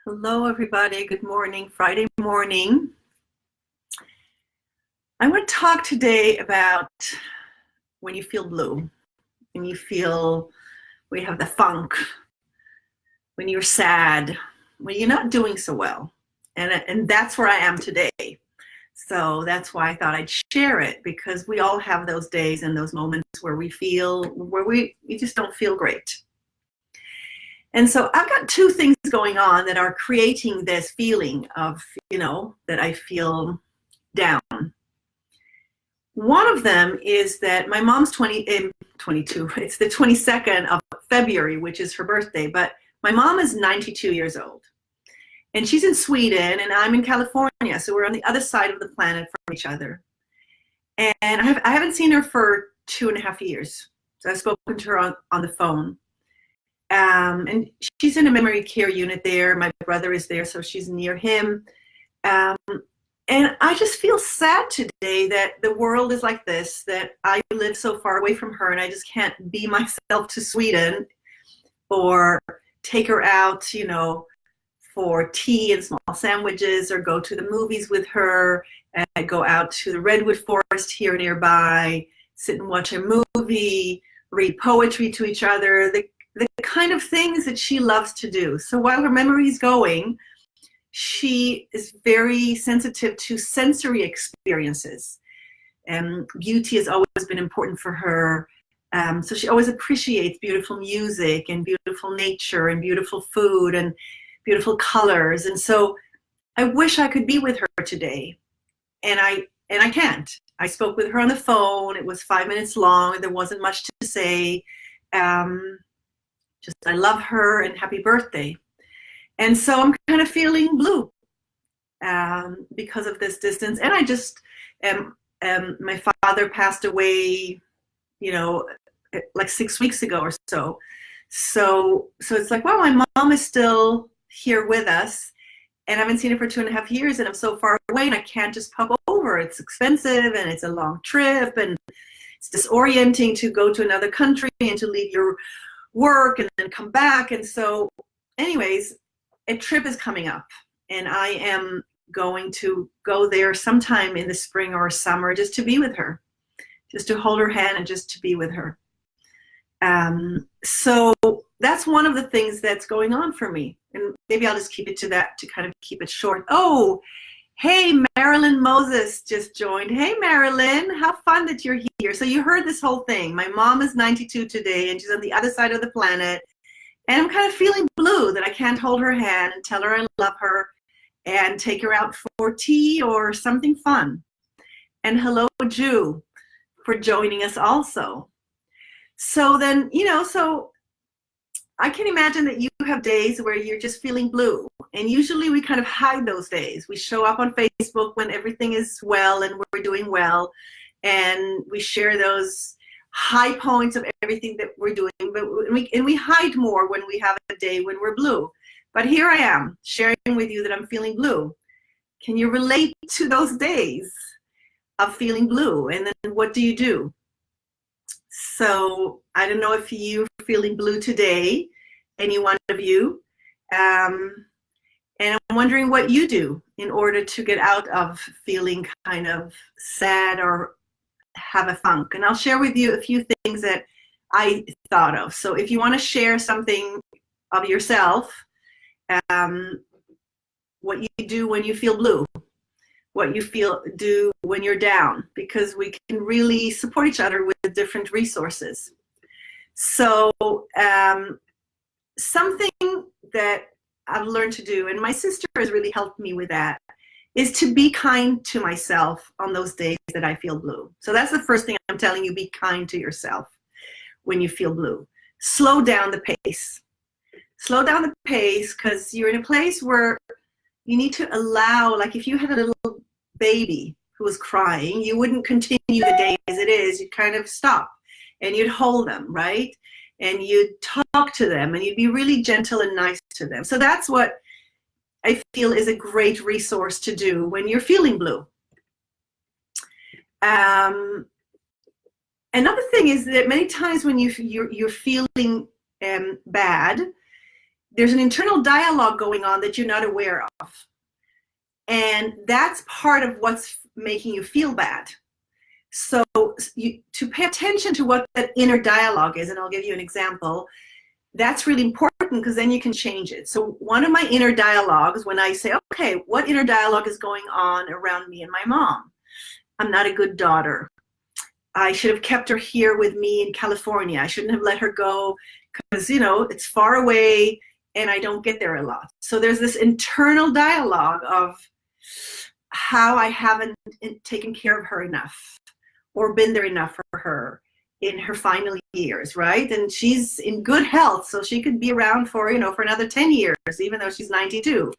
Hello, everybody. Good morning, Friday morning. I want to talk today about when you feel blue, when you feel we have the funk, when you're sad, when you're not doing so well. And that's where I am today. So that's why I thought I'd share it, because we all have those days and those moments where we just don't feel great. And so I've got two things going on that are creating this feeling of, that I feel down. One of them is that my mom's 22. It's the 22nd of February, which is her birthday. But my mom is 92 years old. And she's in Sweden, and I'm in California. So we're on the other side of the planet from each other. And I haven't seen her for 2.5 years. So I've spoken to her on the phone. And she's in a memory care unit there. My brother is there, so she's near him. And I just feel sad today that the world is like this, that I live so far away from her and I just can't be myself to Sweden or take her out, for tea and small sandwiches, or go to the movies with her, and go out to the redwood forest here nearby, sit and watch a movie, read poetry to each other, the kind of things that she loves to do. So while her memory is going, she is very sensitive to sensory experiences. And beauty has always been important for her. So she always appreciates beautiful music and beautiful nature and beautiful food and beautiful colors. And so I wish I could be with her today. And I can't. I spoke with her on the phone. It was 5 minutes long. There wasn't much to say. Just I love her and happy birthday. And so I'm kind of feeling blue because of this distance. And I just my father passed away, like 6 weeks ago or so. So it's like, well, my mom is still here with us, and I haven't seen her for 2.5 years, and I'm so far away, and I can't just pop over. It's expensive, and it's a long trip, and it's disorienting to go to another country and to leave your work and then come back. And so anyways, a trip is coming up, and I am going to go there sometime in the spring or summer just to be with her, just to hold her hand and just to be with her. So that's one of the things that's going on for me. And maybe I'll just keep it to that to kind of keep it short. Oh, hey, Marilyn Moses just joined. Hey, Marilyn, how fun that you're here. So you heard this whole thing. My mom is 92 today, and she's on the other side of the planet. And I'm kind of feeling blue that I can't hold her hand and tell her I love her and take her out for tea or something fun. And hello, Ju, for joining us also. So then, so I can imagine that you have days where you're just feeling blue. And usually we kind of hide those days. We show up on Facebook when everything is well and we're doing well. And we share those high points of everything that we're doing. But we hide more when we have a day when we're blue. But here I am sharing with you that I'm feeling blue. Can you relate to those days of feeling blue? And then what do you do? So I don't know if you're feeling blue today, any one of you. And I'm wondering what you do in order to get out of feeling kind of sad or have a funk. And I'll share with you a few things that I thought of. So if you want to share something of yourself, what you do when you feel blue, what you do when you're down, because we can really support each other with different resources. So something that I've learned to do, and my sister has really helped me with that, is to be kind to myself on those days that I feel blue. So that's the first thing I'm telling you, be kind to yourself when you feel blue. Slow down the pace. Slow down the pace, because you're in a place where you need to allow, like if you had a little baby who was crying, you wouldn't continue the day as it is. You'd kind of stop and you'd hold them, right? And you'd talk to them and you'd be really gentle and nice to them. So that's what I feel is a great resource to do when you're feeling blue. Another thing is that many times when you're feeling bad, there's an internal dialogue going on that you're not aware of. And that's part of what's making you feel bad. So to pay attention to what that inner dialogue is, and I'll give you an example, that's really important because then you can change it. So one of my inner dialogues, when I say, okay, what inner dialogue is going on around me and my mom? I'm not a good daughter. I should have kept her here with me in California. I shouldn't have let her go because, you know, it's far away and I don't get there a lot. So there's this internal dialogue of how I haven't taken care of her enough or been there enough for her in her final years, right? And she's in good health, so she could be around for, you know, for another 10 years, even though she's 92.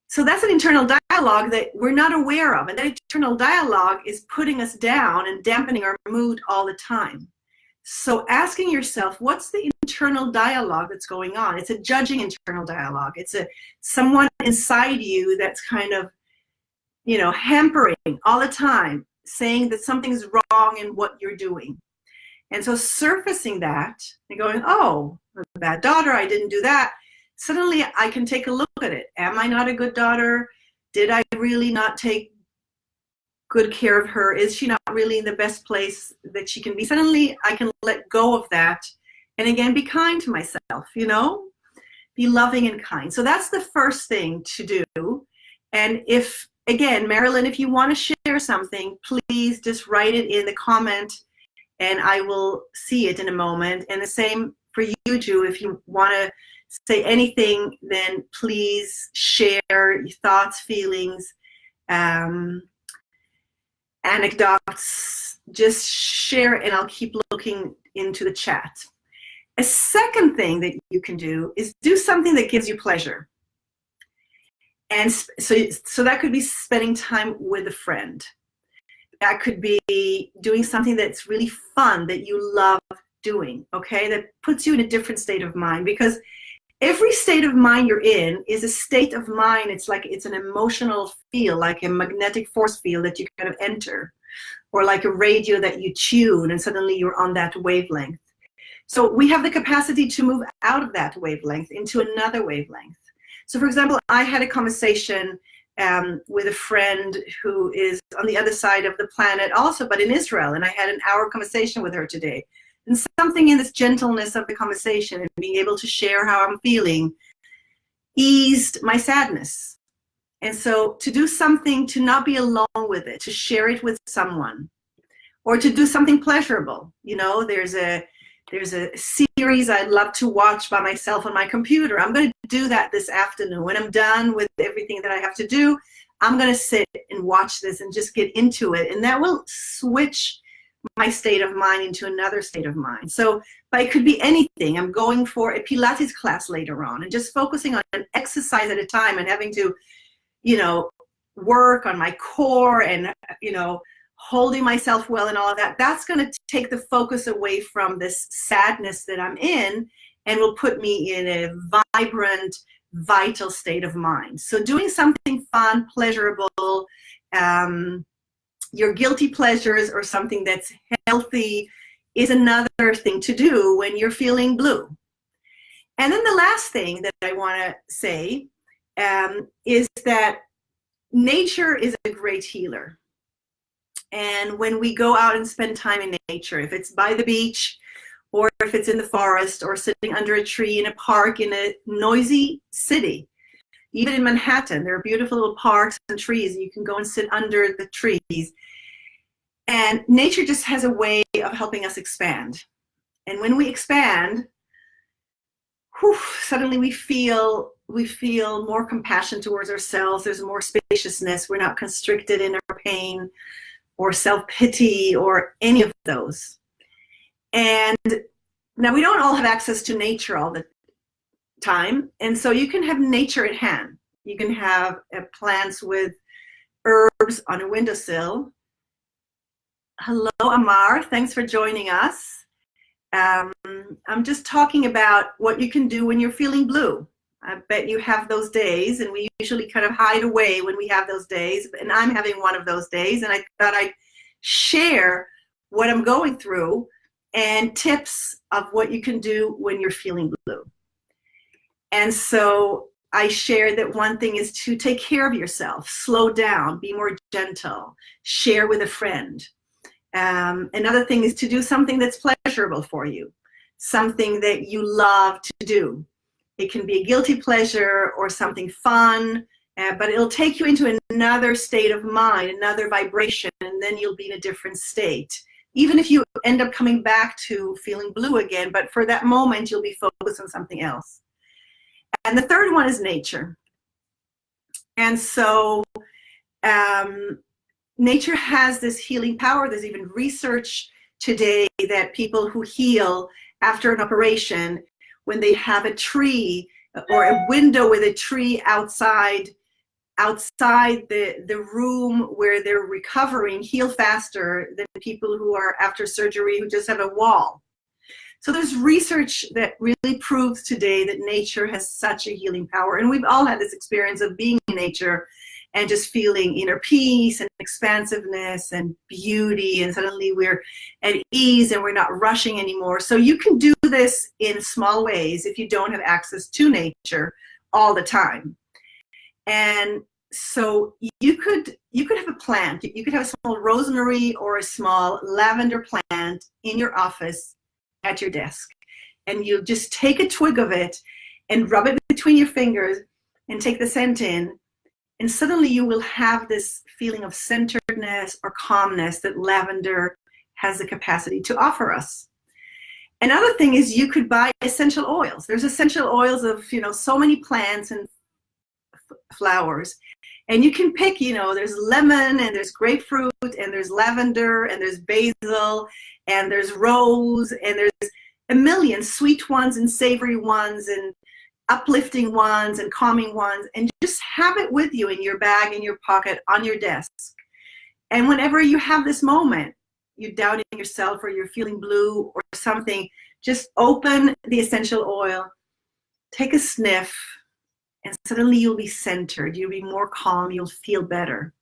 So that's an internal dialogue that we're not aware of. And that internal dialogue is putting us down and dampening our mood all the time. So asking yourself, what's the internal dialogue that's going on? It's a judging internal dialogue. It's someone inside you that's kind of, you know, hampering all the time, saying that something's wrong in what you're doing. And so surfacing that and going, oh, I'm a bad daughter, I didn't do that. Suddenly I can take a look at it. Am I not a good daughter? Did I really not take good care of her? Is she not really in the best place that she can be? Suddenly I can let go of that and again, be kind to myself, you know, be loving and kind. So that's the first thing to do. And if, again, Marilyn, if you want to share something, please just write it in the comment and I will see it in a moment. And the same for you, Ju, if you want to say anything, then please share your thoughts, feelings, anecdotes, just share and I'll keep looking into the chat. A second thing that you can do is do something that gives you pleasure. And so that could be spending time with a friend. That could be doing something that's really fun that you love doing, okay? That puts you in a different state of mind, because every state of mind you're in is a state of mind. It's like it's an emotional field, like a magnetic force field that you kind of enter, or like a radio that you tune and suddenly you're on that wavelength. So we have the capacity to move out of that wavelength into another wavelength. So for example, I had a conversation with a friend who is on the other side of the planet also, but in Israel, and I had an hour conversation with her today. And something in this gentleness of the conversation and being able to share how I'm feeling eased my sadness. And so to do something, to not be alone with it, to share it with someone, or to do something pleasurable. You know, there's a series I'd love to watch by myself on my computer. I'm going to do that this afternoon. When I'm done with everything that I have to do, I'm going to sit and watch this and just get into it. And that will switch my state of mind into another state of mind. So, but it could be anything. I'm going for a Pilates class later on and just focusing on an exercise at a time and having to, you know, work on my core and, you know, holding myself well and all of that. That's going to take the focus away from this sadness that I'm in and will put me in a vibrant, vital state of mind. So doing something fun, pleasurable, your guilty pleasures or something that's healthy is another thing to do when you're feeling blue. And then the last thing that I want to say is that nature is a great healer. And when we go out and spend time in nature, if it's by the beach or if it's in the forest or sitting under a tree in a park in a noisy city, even in Manhattan, there are beautiful little parks and trees. You can go and sit under the trees. And nature just has a way of helping us expand. And when we expand, suddenly we feel more compassion towards ourselves. There's more spaciousness. We're not constricted in our pain or self-pity or any of those. And now we don't all have access to nature all the time. And so you can have nature at hand. You can have plants with herbs on a windowsill. Hello, Amar. Thanks for joining us. I'm just talking about what you can do when you're feeling blue. I bet you have those days, and we usually kind of hide away when we have those days, and I'm having one of those days, and I thought I'd share what I'm going through and tips of what you can do when you're feeling blue. And so I shared that one thing is to take care of yourself, slow down, be more gentle, share with a friend. Another thing is to do something that's pleasurable for you, something that you love to do. It can be a guilty pleasure or something fun, but it'll take you into another state of mind, another vibration, and then you'll be in a different state. Even if you end up coming back to feeling blue again, but for that moment, you'll be focused on something else. And the third one is nature. And so nature has this healing power. There's even research today that people who heal after an operation, when they have a tree or a window with a tree outside the room where they're recovering, heal faster than people who are after surgery who just have a wall. So there's research that really proves today that nature has such a healing power. And we've all had this experience of being in nature and just feeling inner peace and expansiveness and beauty, and suddenly we're at ease and we're not rushing anymore. So you can do this in small ways if you don't have access to nature all the time. And so you could have a plant. You could have a small rosemary or a small lavender plant in your office at your desk. And you just take a twig of it and rub it between your fingers and take the scent in. And suddenly you will have this feeling of centeredness or calmness that lavender has the capacity to offer us. Another thing is you could buy essential oils. There's essential oils of, so many plants and flowers. And you can pick, there's lemon and there's grapefruit and there's lavender and there's basil and there's rose and there's a million sweet ones and savory ones and uplifting ones and calming ones, and just have it with you in your bag, in your pocket, on your desk. And whenever you have this moment, you're doubting yourself or you're feeling blue or something, just open the essential oil, take a sniff, and suddenly you'll be centered, you'll be more calm, you'll feel better.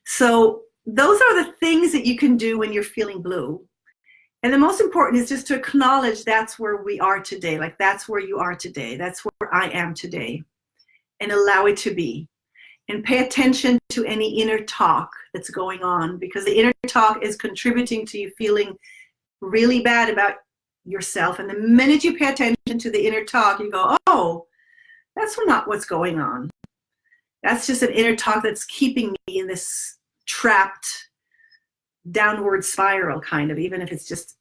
So those are the things that you can do when you're feeling blue. And the most important is just to acknowledge that's where we are today. Like, that's where you are today. That's where I am today. And allow it to be. And pay attention to any inner talk that's going on, because the inner talk is contributing to you feeling really bad about yourself. And the minute you pay attention to the inner talk, you go, oh, that's not what's going on. That's just an inner talk that's keeping me in this trapped downward spiral, kind of, even if it's just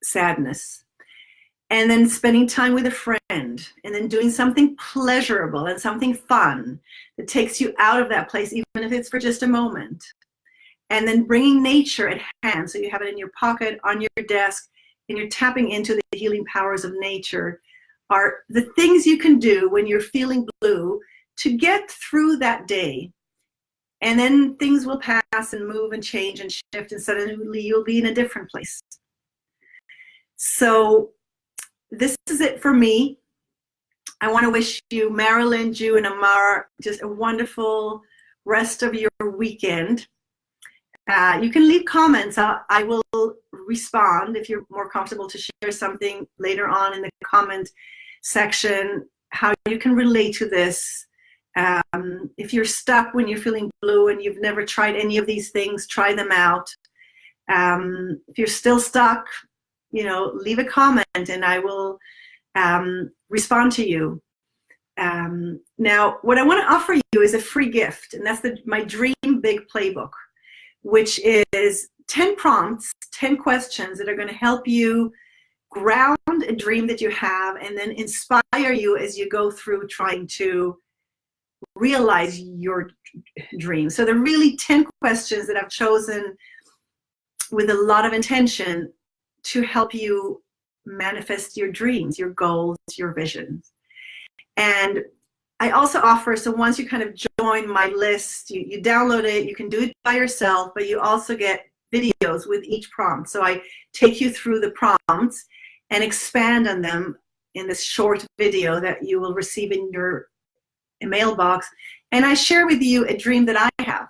sadness. And then spending time with a friend, and then doing something pleasurable and something fun that takes you out of that place, even if it's for just a moment. And then bringing nature at hand, so you have it in your pocket, on your desk, and you're tapping into the healing powers of nature, are the things you can do when you're feeling blue to get through that day. And then things will pass and move and change and shift, and suddenly you'll be in a different place. So this is it for me. I want to wish you, Marilyn, Ju, and Amar, just a wonderful rest of your weekend. You can leave comments. I will respond if you're more comfortable to share something later on in the comment section, how you can relate to this. If you're stuck when you're feeling blue and you've never tried any of these things, try them out. If you're still stuck, leave a comment and I will respond to you. Now, what I want to offer you is a free gift, and that's my Dream Big Playbook, which is 10 prompts, 10 questions that are going to help you ground a dream that you have and then inspire you as you go through trying to realize your dream. So they're really 10 questions that I've chosen with a lot of intention to help you manifest your dreams, your goals, your visions. And I also offer, so once you kind of join my list, you download it, you can do it by yourself, but you also get videos with each prompt. So I take you through the prompts and expand on them in this short video that you will receive in your email box. And I share with you a dream that I have.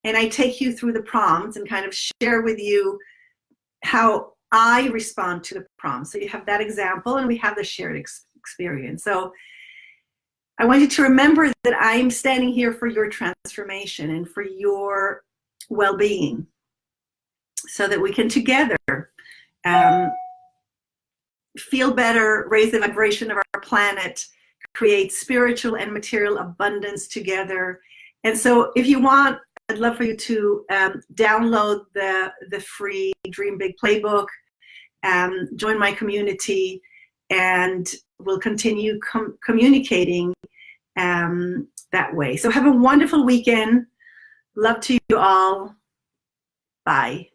And I take you through the prompts and kind of share with you how I respond to the prompt. So you have that example, and we have the shared experience. So I want you to remember that I'm standing here for your transformation and for your well-being, so that we can together feel better, raise the vibration of our planet, create spiritual and material abundance together. And so if you want, I'd love for you to download the free Dream Big Playbook, join my community, and we'll continue communicating that way. So have a wonderful weekend. Love to you all. Bye.